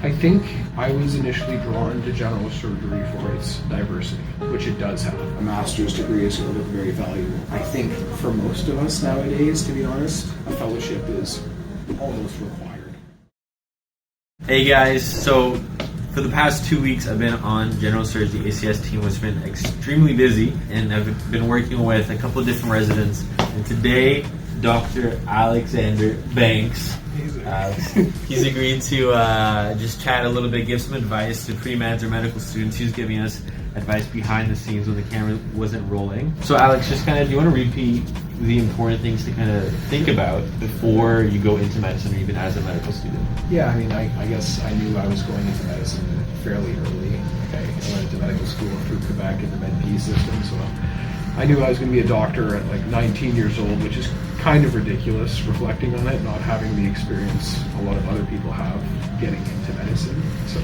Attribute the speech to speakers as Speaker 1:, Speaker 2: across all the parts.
Speaker 1: I think I was initially drawn to general surgery for its diversity, which it does have. A master's degree is sort of very valuable. I think for most of us nowadays, to be honest, a fellowship is almost required.
Speaker 2: Hey guys, so for the past 2 weeks I've been on general surgery. The ACS team has been extremely busy and I've been working with a couple of different residents. And today, Dr. Alexander Banks, he's agreed to just chat a little bit, give some advice to pre-meds or medical students. He was giving us advice behind the scenes when the camera wasn't rolling. So Alex, just kind of, do you want to repeat the important things to kind of think about before you go into medicine or even as a medical student?
Speaker 1: Yeah, I mean, I guess I knew I was going into medicine fairly early. I went to medical school through Quebec in the Med-P system, so I knew I was going to be a doctor at like 19 years old, which is kind of ridiculous reflecting on it, not having the experience a lot of other people have getting into medicine. So,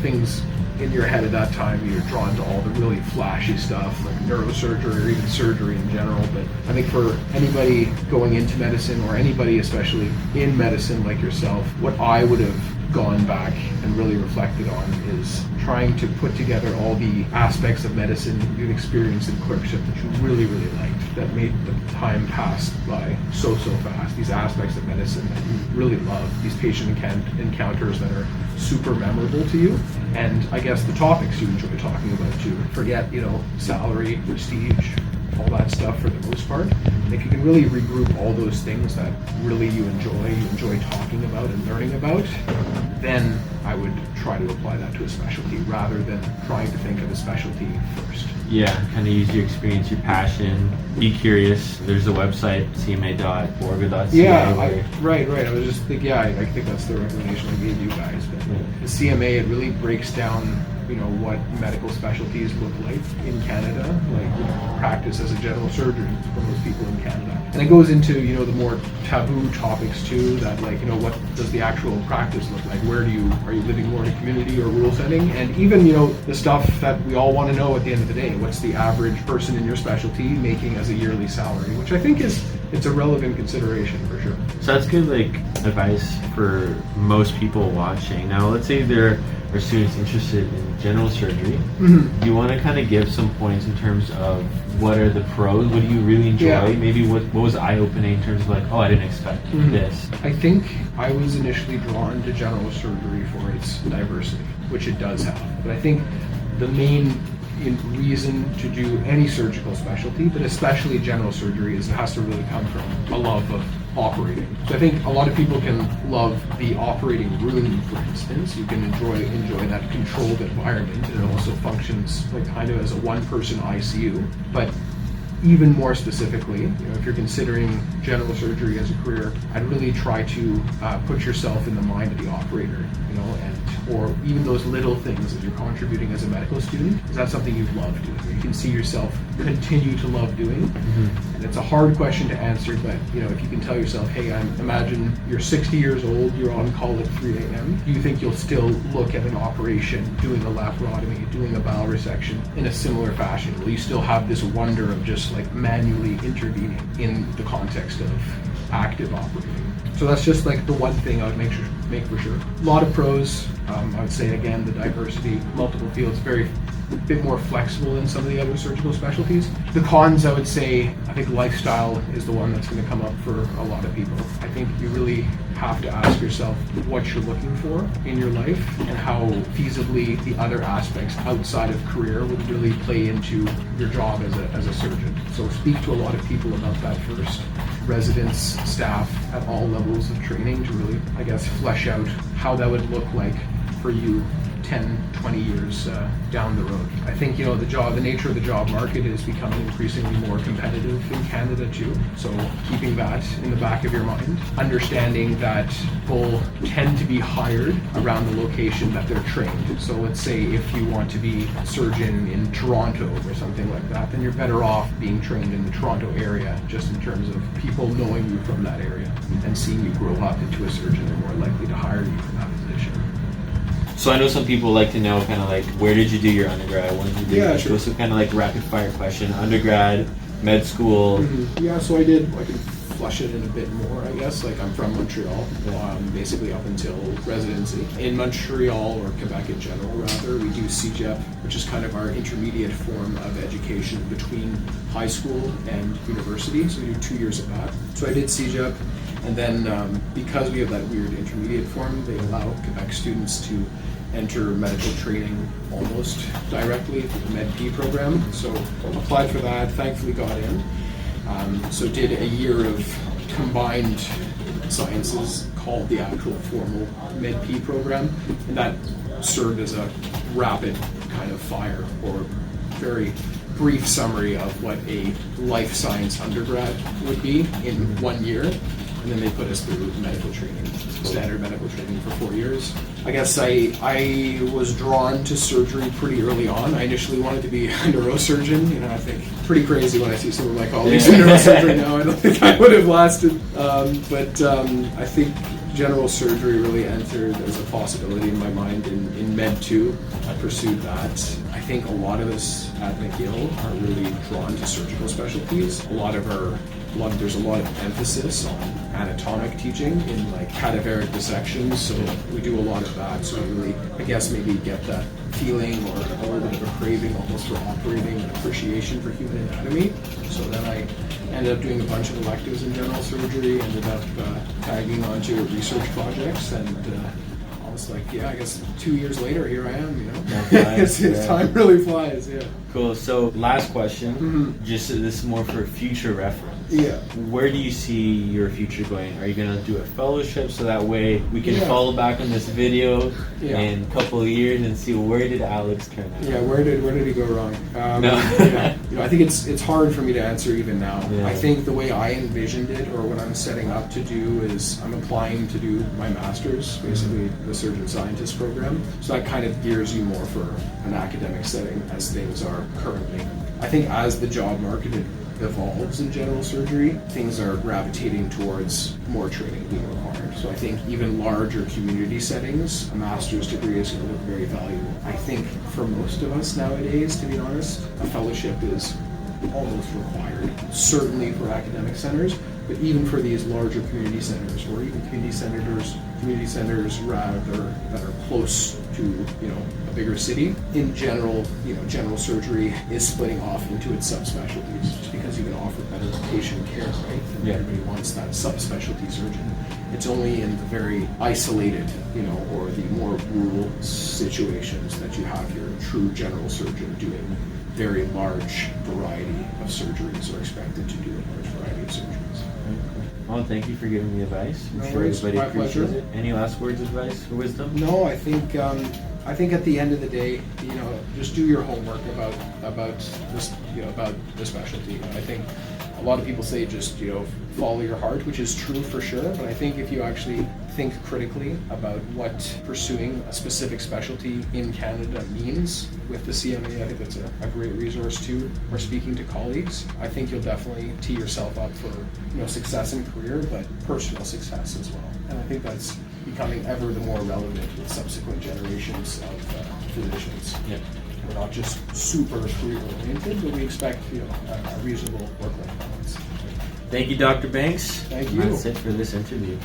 Speaker 1: things in your head at that time, you're drawn to all the really flashy stuff like neurosurgery or even surgery in general. But I think for anybody going into medicine, or anybody especially in medicine like yourself, what I would have gone back and really reflected on is trying to put together all the aspects of medicine you'd experienced in clerkship that you really, really liked, that made the time pass by so fast. These aspects of medicine that you really love, these patient encounters that are super memorable to you, and I guess the topics you enjoy talking about too. Forget, salary, prestige, all that stuff for the most part. If you can really regroup all those things that really you enjoy talking about and learning about, then I would try to apply that to a specialty rather than trying to think of a specialty first.
Speaker 2: Yeah, kind of use your experience, your passion, be curious. There's a website, cma.orga.ca.
Speaker 1: Yeah, right. I was just thinking, I think that's the recommendation I gave you guys. But the CMA, it really breaks down what medical specialties look like in Canada, like practice as a general surgeon for most people in Canada. And it goes into, the more taboo topics too, that what does the actual practice look like? Are you living more in a community or rural setting? And even, the stuff that we all want to know at the end of the day, what's the average person in your specialty making as a yearly salary, which I think it's a relevant consideration for sure.
Speaker 2: So that's good, advice for most people watching. Now, let's say there are students interested in general surgery. Mm-hmm. Do you want to kind of give some points in terms of what are the pros? What do you really enjoy? Yeah. Maybe what was eye-opening in terms of I didn't expect this.
Speaker 1: I think I was initially drawn to general surgery for its diversity, which it does have. But I think the main reason to do any surgical specialty, but especially general surgery, is it has to really come from a love of operating. So I think a lot of people can love the operating room, for instance. You can enjoy that controlled environment, and it also functions kind of as a one-person ICU. But even more specifically, if you're considering general surgery as a career, I'd really try to put yourself in the mind of the operator, or even those little things that you're contributing as a medical student. Is that something you love doing? You can see yourself continue to love doing. Mm-hmm. And it's a hard question to answer, but if you can tell yourself, hey, imagine you're 60 years old, you're on call at 3 a.m. Do you think you'll still look at an operation, doing a laparotomy, doing a bowel resection in a similar fashion? Will you still have this wonder of just manually intervening in the context of active operating? So that's just the one thing I would make for sure. A lot of pros. I would say again, the diversity, multiple fields, a bit more flexible than some of the other surgical specialties. The cons, I would say, I think lifestyle is the one that's going to come up for a lot of people. I think you really have to ask yourself what you're looking for in your life and how feasibly the other aspects outside of career would really play into your job as a surgeon. So speak to a lot of people about that first. Residents, staff at all levels of training to really, flesh out how that would look like for you 10, 20 years down the road. I think, the nature of the job market is becoming increasingly more competitive in Canada too. So keeping that in the back of your mind, understanding that people tend to be hired around the location that they're trained. So let's say if you want to be a surgeon in Toronto or something like that, then you're better off being trained in the Toronto area, just in terms of people knowing you from that area and seeing you grow up into a surgeon. They're more likely to hire you for that position.
Speaker 2: So I know some people like to know where did you do your undergrad? When did you do your school? So rapid fire question. Undergrad, med school.
Speaker 1: Mm-hmm. Yeah, so I did in flush it in a bit more, I guess. Like, I'm from Montreal, basically up until residency. In Montreal, or Quebec in general rather, we do CEGEP, which is kind of our intermediate form of education between high school and university. So we do 2 years of that. So I did CEGEP, and then because we have that weird intermediate form, they allow Quebec students to enter medical training almost directly through the Med-P program. So applied for that, thankfully got in. So did a year of combined sciences called the actual formal Med-P program, and that served as a rapid kind of fire or very brief summary of what a life science undergrad would be in 1 year. And then they put us through medical training, standard medical training for 4 years. I guess I was drawn to surgery pretty early on. I initially wanted to be a neurosurgeon. You know, I think pretty crazy when I see some of my colleagues in neurosurgery now. I don't think I would have lasted. But I think general surgery really entered as a possibility in my mind in Med 2. I pursued that. I think a lot of us at McGill are really drawn to surgical specialties. There's a lot of emphasis on anatomic teaching in like cadaveric dissections, so we do a lot of that. So I really, I guess, maybe get that feeling or a little bit of a craving almost for operating and appreciation for human anatomy. So then I ended up doing a bunch of electives in general surgery, ended up tagging onto research projects, and I was like, yeah, I guess 2 years later, here I am, you know. Time really flies, yeah.
Speaker 2: Cool. So last question, just this is more for future reference.
Speaker 1: Yeah.
Speaker 2: Where do you see your future going? Are you going to do a fellowship so that way we can follow back on this video in a couple of years and see where did Alex turn out?
Speaker 1: Yeah, where did he go wrong? You know, I think it's hard for me to answer even now.
Speaker 2: Yeah.
Speaker 1: I think the way I envisioned it, or what I'm setting up to do, is I'm applying to do my master's, basically the surgeon scientist program. So that kind of gears you more for an academic setting as things are currently. I think as the job market evolves in general surgery, things are gravitating towards more training being required. So I think even larger community settings, a master's degree is going to look very valuable. I think for most of us nowadays, to be honest, a fellowship is almost required, certainly for academic centers, but even for these larger community centers, or even community centers rather that are close to, you know, a bigger city. In general, you know, general surgery is splitting off into its subspecialties just because you can offer better patient care, right? And everybody wants that subspecialty surgeon. It's only in the very isolated, you know, or the more rural situations that you have your true general surgeon doing very large variety of surgeries, or expected to do a large variety of surgeries.
Speaker 2: Well, thank you for giving me advice. I'm sure
Speaker 1: worries.
Speaker 2: everybody
Speaker 1: My
Speaker 2: appreciates
Speaker 1: pleasure.
Speaker 2: it. Any last words of advice or wisdom?
Speaker 1: No, I think at the end of the day, you know, just do your homework about this, you know, about the specialty. I think a lot of people say just, you know, follow your heart, which is true for sure, but I think if you actually think critically about what pursuing a specific specialty in Canada means with the CMA, I think that's a great resource too, or speaking to colleagues. I think you'll definitely tee yourself up for, you know, success in career, but personal success as well. And I think that's becoming ever the more relevant with subsequent generations of physicians.
Speaker 2: Yeah.
Speaker 1: We're not just super career oriented, but we expect, you know, a reasonable work-life balance.
Speaker 2: Thank you, Dr. Banks.
Speaker 1: Thank you.
Speaker 2: That's it for this interview.